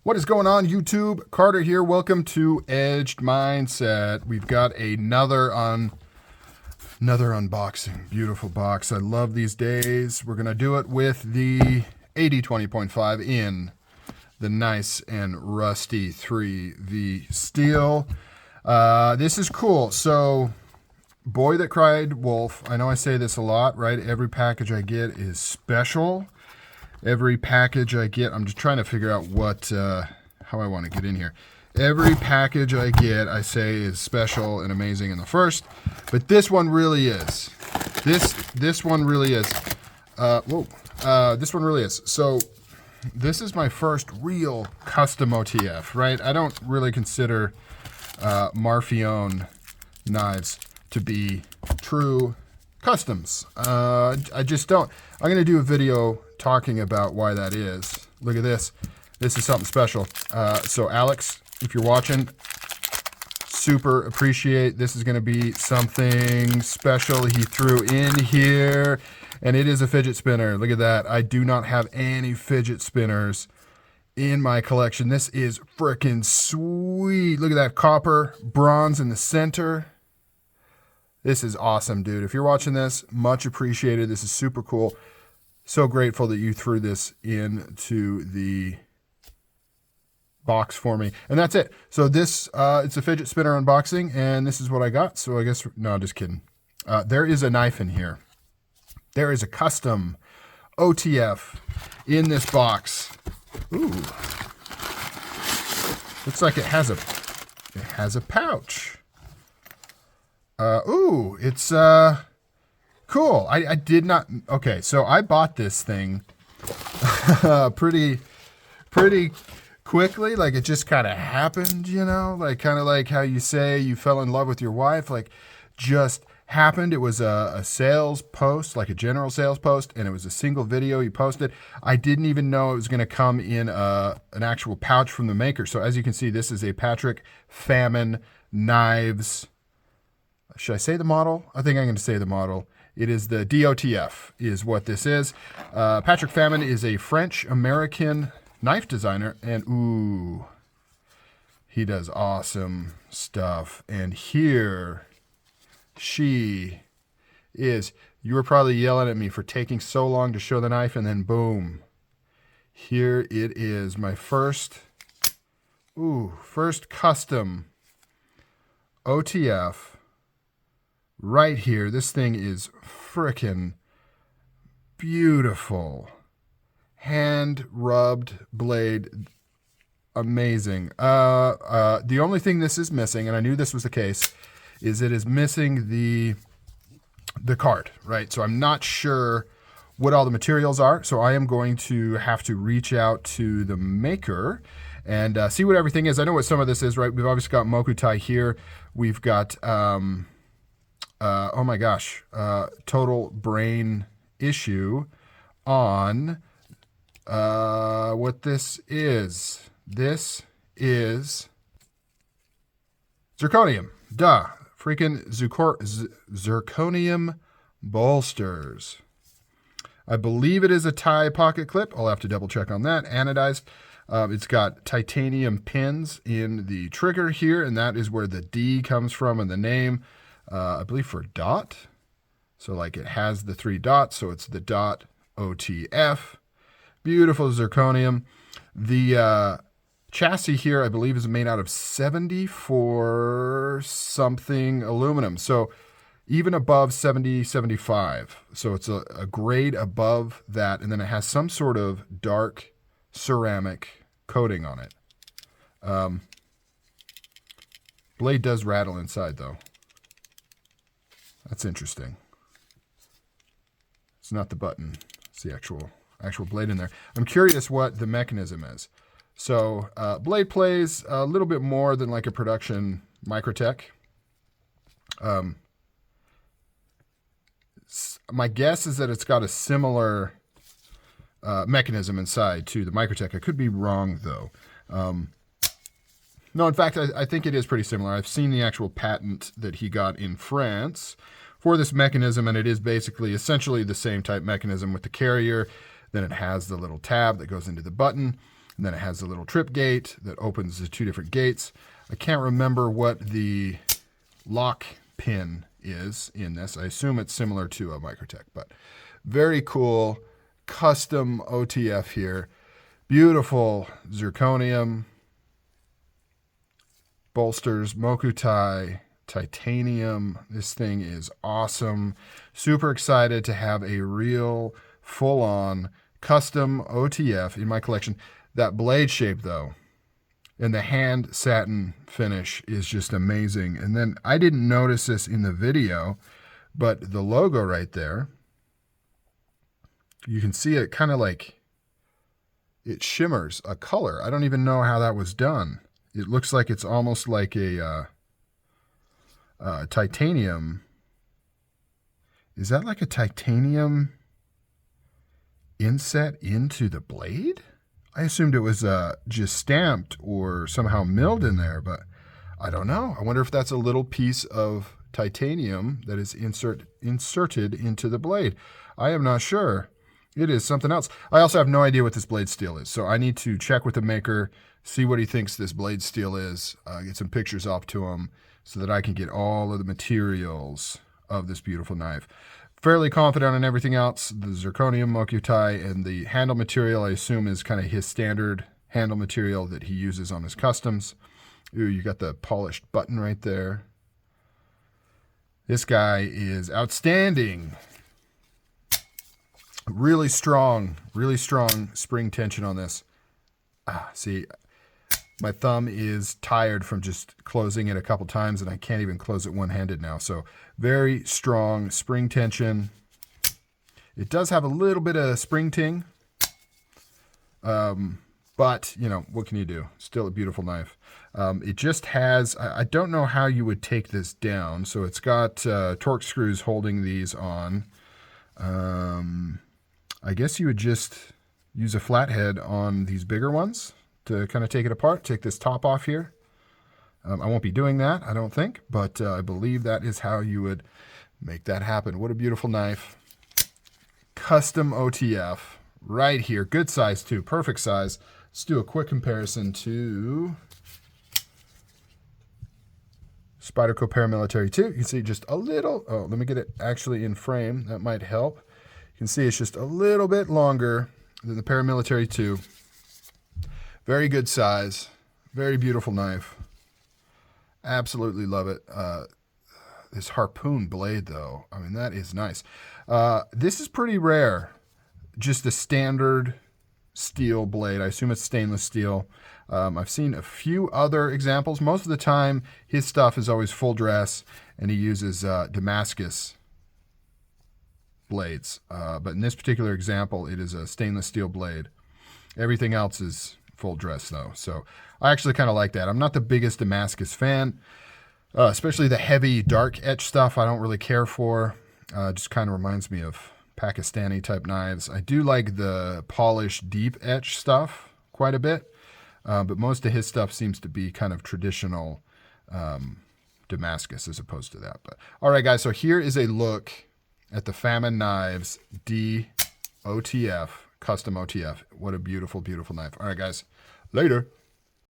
What is going on, YouTube? Carter here. Welcome to Edged Mindset. We've got another unboxing. Beautiful box. I love these days. We're gonna do it with the AD20.5 in the nice and rusty 3V steel. This is cool. So, boy that cried wolf. I know I say this a lot, right? Every package I get is special. Every package I get, I'm just trying to figure out what, how I want to get in here. Every package I get, I say is special and amazing in the first, but this one really is. This one really is. This one really is. So this is my first real custom OTF, right? I don't really consider Marfione knives to be true customs. I just don't. I'm going to do a video talking about why that is. Look at this. This is something special. So Alex, if you're watching, super appreciate. This is going to be something special he threw in here, and it is a fidget spinner. Look at that. I do not have any fidget spinners in my collection. This is freaking sweet. Look at that copper bronze in the center. This is awesome, dude. If you're watching this, much appreciated. This is super cool. So grateful that you threw this into the box for me. And that's it. So this, it's a fidget spinner unboxing, and this is what I got. So I guess, no, just kidding. There is a knife in here. There is a custom OTF in this box. Ooh. Looks like it has a pouch. Ooh, it's, cool. I did not, okay, so I bought this thing pretty quickly. Like, it just kind of happened, you know? Like, kind of like how you say you fell in love with your wife, like, just happened. It was a sales post, like a general sales post, and it was a single video you posted. I didn't even know it was going to come in an actual pouch from the maker. So as you can see, this is a Patrick Famin knives. Should I say the model? I think I'm going to say the model. It is the DOTF is what this is. Patrick Famin is a French-American knife designer, and ooh, he does awesome stuff. And here she is. You were probably yelling at me for taking so long to show the knife, and then boom, here it is. My first custom OTF. Right here, this thing is frickin' beautiful. Hand rubbed blade, amazing. The only thing this is missing, and I knew this was the case, is it is missing the card, right? So I'm not sure what all the materials are, so I am going to have to reach out to the maker and see what everything is. I know what some of this is, right? We've obviously got Mokuti here. We've got... oh my gosh, total brain issue on what this is. This is Zirconium. Duh. Freaking Zirconium bolsters. I believe it is a tie pocket clip. I'll have to double check on that. Anodized. It's got titanium pins in the trigger here, and that is where the D comes from in the name. I believe for dot. So like it has the 3 dots, so it's the dot OTF. Beautiful zirconium. The chassis here, I believe, is made out of 74 something aluminum. So even above 70, 75. So it's a grade above that, and then it has some sort of dark ceramic coating on it. Blade does rattle inside though. That's interesting. It's not the button. It's the actual blade in there. I'm curious what the mechanism is. So blade plays a little bit more than like a production Microtech. My guess is that it's got a similar mechanism inside to the Microtech. I could be wrong though. No, in fact, I think it is pretty similar. I've seen the actual patent that he got in France for this mechanism, and it is basically essentially the same type mechanism with the carrier. Then it has the little tab that goes into the button. And then it has a little trip gate that opens the 2 different gates. I can't remember what the lock pin is in this. I assume it's similar to a Microtech, but very cool custom OTF here. Beautiful zirconium, bolsters, Mokuti, titanium. This thing is awesome. Super excited to have a real full-on custom OTF in my collection. That blade shape though, and the hand satin finish is just amazing. And then I didn't notice this in the video, but the logo right there, you can see it kind of like it shimmers a color. I don't even know how that was done. It looks like it's almost like a titanium. Is that like a titanium inset into the blade? I assumed it was just stamped or somehow milled in there, but I don't know. I wonder if that's a little piece of titanium that is inserted into the blade. I am not sure. It is something else. I also have no idea what this blade steel is, so I need to check with the maker, see what he thinks this blade steel is, get some pictures off to him so that I can get all of the materials of this beautiful knife. Fairly confident on everything else. The zirconium, Mokuti, and the handle material I assume is kind of his standard handle material that he uses on his customs. Ooh, you got the polished button right there. This guy is outstanding. Really strong spring tension on this. See, my thumb is tired from just closing it a couple times, and I can't even close it one-handed now. So very strong spring tension. It does have a little bit of spring ting, but you know, what can you do? Still a beautiful knife. It just has, I don't know how you would take this down. So it's got torque screws holding these on. I guess you would just use a flathead on these bigger ones to kind of take it apart, take this top off here. I won't be doing that, I don't think, but I believe that is how you would make that happen. What a beautiful knife. Custom OTF right here. Good size too, perfect size. Let's do a quick comparison to Spyderco Paramilitary 2. You can see just a little, oh, let me get it actually in frame. That might help. You can see it's just a little bit longer than the Paramilitary 2. Very good size, very beautiful knife. Absolutely love it. This harpoon blade though, I mean, that is nice. This is pretty rare. Just a standard steel blade. I assume it's stainless steel. I've seen a few other examples. Most of the time, his stuff is always full dress, and he uses Damascus blades. But in this particular example, it is a stainless steel blade. Everything else is full dress though. So I actually kind of like that. I'm not the biggest Damascus fan, especially the heavy dark etch stuff I don't really care for. Just kind of reminds me of Pakistani type knives. I do like the polished deep etch stuff quite a bit, but most of his stuff seems to be kind of traditional Damascus as opposed to that. But all right, guys, so here is a look at the Famin Knives DOTF, custom OTF. What a beautiful, beautiful knife. All right, guys, later.